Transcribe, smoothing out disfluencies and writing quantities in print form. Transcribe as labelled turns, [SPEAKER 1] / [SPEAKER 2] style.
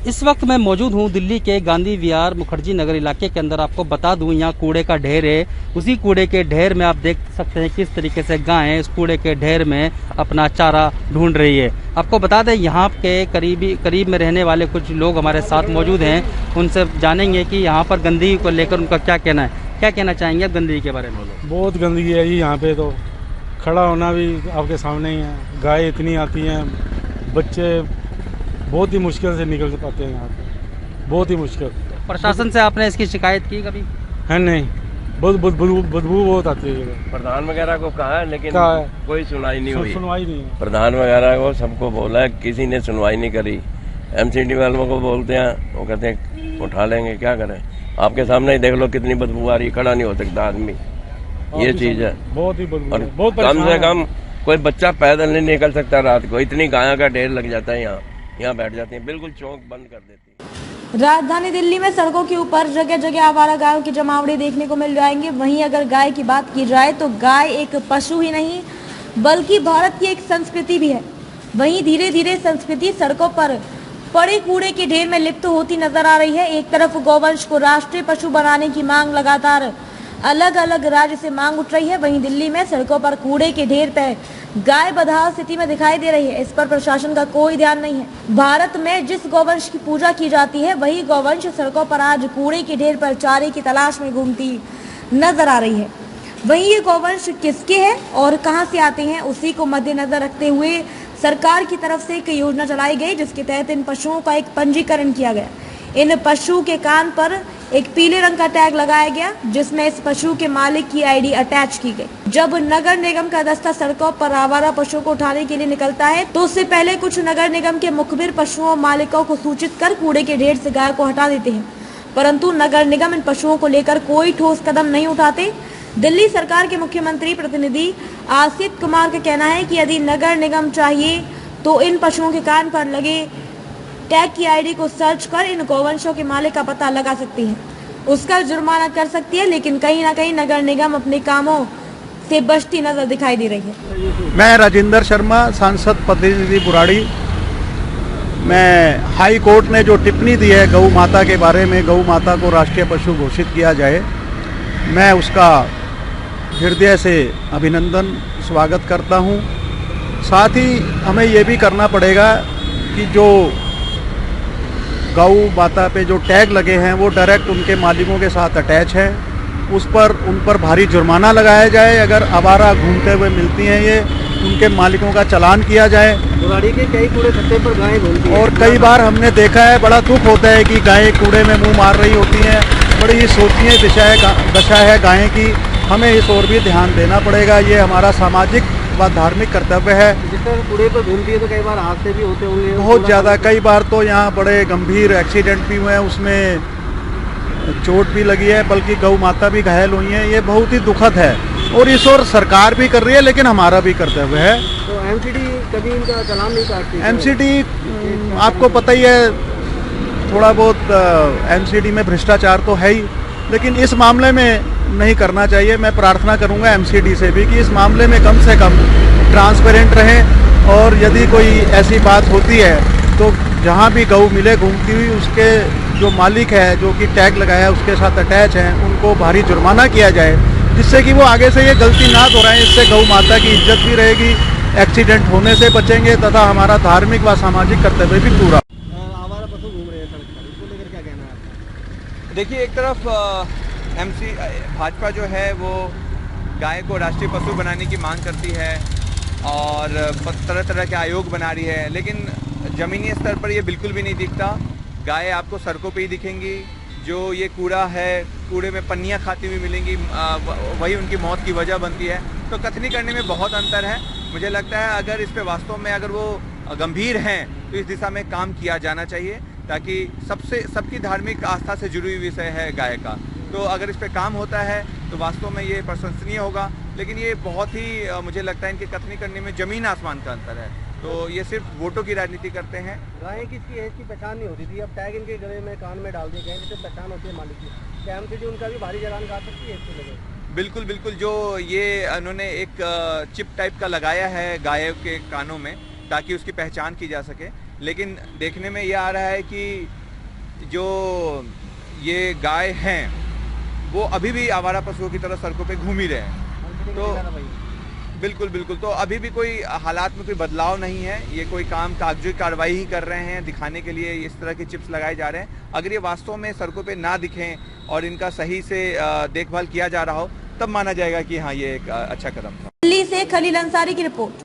[SPEAKER 1] इस वक्त मैं मौजूद हूँ दिल्ली के गांधी विहार मुखर्जी नगर इलाके के अंदर। आपको बता दूँ यहाँ कूड़े का ढेर है। उसी कूड़े के ढेर में आप देख सकते हैं किस तरीके से गायें इस कूड़े के ढेर में अपना चारा ढूंढ रही है। आपको बता दें यहाँ के करीब में रहने वाले कुछ लोग हमारे साथ मौजूद हैं। उनसे जानेंगे कि यहाँ पर गंदगी को लेकर उनका क्या कहना है। क्या कहना चाहेंगे आप गंदगी के बारे में?
[SPEAKER 2] बहुत गंदगी है जी यहाँ पे, तो खड़ा होना भी आपके सामने ही है। गाय इतनी आती हैं, बच्चे बहुत ही मुश्किल से निकल पाते हैं यहाँ पे, बहुत ही मुश्किल।
[SPEAKER 1] प्रशासन से आपने इसकी शिकायत की कभी?
[SPEAKER 2] है नहीं, बहुत बदबू बहुत आती है।
[SPEAKER 3] प्रधान वगैरह को कहा है लेकिन कोई सुनवाई नहीं हुई।
[SPEAKER 2] सुनवाई नहीं है।
[SPEAKER 3] प्रधान वगैरह को सबको बोला है, किसी ने सुनवाई नहीं करी। एमसीडी वालों को बोलते हैं, वो कहते हैं उठा लेंगे, क्या करें। आपके सामने ही देख लो कितनी बदबू आ रही, खड़ा नहीं हो सकता आदमी। ये चीज है,
[SPEAKER 2] बहुत ही बदबू।
[SPEAKER 3] और
[SPEAKER 2] बहुत
[SPEAKER 3] कम से कम कोई बच्चा पैदल नहीं निकल सकता रात को, इतनी गायों का ढेर लग जाता है। यहाँ बैठ जाती हैं, बिल्कुल चौक बंद कर देती है।
[SPEAKER 4] राजधानी दिल्ली में सड़कों के ऊपर जगह जगह आवारा गायों की जमावड़े देखने को मिल जाएंगे। वहीं अगर गाय की बात की जाए तो गाय एक पशु ही नहीं बल्कि भारत की एक संस्कृति भी है। वहीं धीरे धीरे संस्कृति सड़कों पर पड़े कूड़े के ढेर में लिप्त होती नजर आ रही है। एक तरफ गौवंश को राष्ट्रीय पशु बनाने की मांग लगातार अलग अलग राज्य से मांग उठ रही है, वहीं दिल्ली में सड़कों पर कूड़े के ढेर पर गाय बदहाल स्थिति में दिखाई दे रही है। इस पर प्रशासन का कोई ध्यान नहीं है। भारत में जिस गौवंश की पूजा की जाती है वही गौवंश सड़कों पर आज कूड़े के ढेर पर चारे की तलाश में घूमती नजर आ रही है। वहीं ये गौवंश किसके हैं और कहां से आते हैं, उसी को मद्देनजर रखते हुए सरकार की तरफ से एक योजना चलाई गई, जिसके तहत इन पशुओं का एक पंजीकरण किया गया। इन पशु के कान पर एक पीले रंग का टैग लगाया गया, जिसमें इस पशु के मालिक की आईडी अटैच की गई। जब नगर निगम का दस्ता सड़कों पर आवारा पशुओं को उठाने के लिए निकलता है तो उससे पहले कुछ नगर निगम के मुखबिर पशुओं मालिकों को सूचित कर कूड़े के ढेर से गाय को हटा देते हैं, परंतु नगर निगम इन पशुओं को लेकर कोई ठोस कदम नहीं उठाते। दिल्ली सरकार के मुख्यमंत्री प्रतिनिधि आसिफ कुमार का कहना है कि यदि नगर निगम चाहिए तो इन पशुओं के कान पर लगे टैग की आईडी को सर्च कर इन गौवंशों के मालिक का पता लगा सकती है, उसका जुर्माना कर सकती है। लेकिन कहीं ना कहीं नगर निगम अपने कामों से बचती नजर दिखाई दे रही है।
[SPEAKER 5] मैं राजेंद्र शर्मा, सांसद प्रतिनिधि बुराड़ी। मैं हाई कोर्ट ने जो टिप्पणी दी है गौ माता के बारे में, गौ माता को राष्ट्रीय पशु घोषित किया जाए, मैं उसका हृदय से अभिनंदन स्वागत करता हूं। साथ ही हमें ये भी करना पड़ेगा कि जो गौ माता पे जो टैग लगे हैं वो डायरेक्ट उनके मालिकों के साथ अटैच है, उन पर भारी जुर्माना लगाया जाए। अगर आवारा घूमते हुए मिलती हैं ये, उनके मालिकों का चालान किया जाए।
[SPEAKER 1] बुराड़ी के कई कूड़े खत्ते पर गायें घूमती हैं
[SPEAKER 5] और कई बार हमने देखा है, बड़ा दुख होता है कि गायें कूड़े में मुंह मार रही होती हैं। बड़ी ही शोचनीय दशा है गायें की। हमें इस ओर भी ध्यान देना पड़ेगा। ये हमारा सामाजिक व धार्मिक कर्तव्य है।
[SPEAKER 1] जिस तरह कूड़े पर घूमती है तो कई बार हादसे भी होते होंगे।
[SPEAKER 5] बहुत ज़्यादा, कई बार तो यहाँ बड़े गंभीर एक्सीडेंट भी हुए हैं, उसमें चोट भी लगी है, बल्कि गौ माता भी घायल हुई है। ये बहुत ही दुखद है और इस ओर सरकार भी कर रही है, लेकिन हमारा भी कर्तव्य है।
[SPEAKER 1] तो एमसीडी कभी इनका चालान नहीं काटती?
[SPEAKER 5] एमसीडी आपको पता ही है, थोड़ा बहुत एमसीडी में भ्रष्टाचार तो है ही, लेकिन इस मामले में नहीं करना चाहिए। मैं प्रार्थना करूंगा एमसीडी से भी कि इस मामले में कम से कम ट्रांसपेरेंट रहें, और यदि कोई ऐसी बात होती है तो जहां भी गऊ मिले घूमती हुई, उसके जो मालिक है, जो कि टैग लगाया उसके साथ अटैच हैं, उनको भारी जुर्माना किया जाए, जिससे कि वो आगे से ये गलती ना दोहराएं। इससे गौ माता की इज्जत भी रहेगी, एक्सीडेंट होने से बचेंगे तथा हमारा धार्मिक व सामाजिक कर्तव्य भी पूरा।
[SPEAKER 1] आवारा पशु घूम रहे हैं सड़क पर, इसको लेकर क्या कहना है आपका?
[SPEAKER 6] देखिए, एक तरफ भाजपा जो है वो गाय को राष्ट्रीय पशु बनाने की मांग करती है और तरह तरह के आयोग बना रही है, लेकिन ज़मीनी स्तर पर ये बिल्कुल भी नहीं दिखता। गाय आपको सड़कों पे ही दिखेंगी। जो ये कूड़ा है, कूड़े में पन्नियाँ खाती हुई मिलेंगी, वही उनकी मौत की वजह बनती है। तो कथनी करने में बहुत अंतर है। मुझे लगता है अगर इस पे वास्तव में अगर वो गंभीर हैं तो इस दिशा में काम किया जाना चाहिए, ताकि सबकी धार्मिक आस्था से जुड़ी हुई विषय है गाय का। तो अगर इस पे काम होता है तो वास्तव में ये प्रशंसनीय होगा। लेकिन ये बहुत ही मुझे लगता है इनकी कथनी करने में ज़मीन आसमान का अंतर है। तो ये सिर्फ वोटों की राजनीति करते हैं।
[SPEAKER 1] गायें किसकी है इसकी पहचान नहीं होती थी, अब टैग इनके गले में कान में डाल दिए गए, जिससे पहचान होती है मालिक की। क्या एमसीडी उनका भी भारी चालान काट सकती है इसको लेकर?
[SPEAKER 6] बिल्कुल बिल्कुल। जो ये उन्होंने एक चिप टाइप का लगाया है गायों के कानों में, ताकि उसकी पहचान की जा सके। लेकिन देखने में ये आ रहा है कि जो ये गाय हैं वो अभी भी आवारा पशुओं की तरह सड़कों पे घूम ही रहे हैं। तो बिल्कुल बिल्कुल, तो अभी भी कोई हालात में कोई बदलाव नहीं है। ये कोई काम कागजी कार्रवाई ही कर रहे हैं, दिखाने के लिए इस तरह के चिप्स लगाए जा रहे हैं। अगर ये वास्तव में सड़कों पे ना दिखें और इनका सही से देखभाल किया जा रहा हो, तब माना जाएगा कि हाँ, ये एक अच्छा कदम था।
[SPEAKER 4] दिल्ली से खलील अंसारी की रिपोर्ट।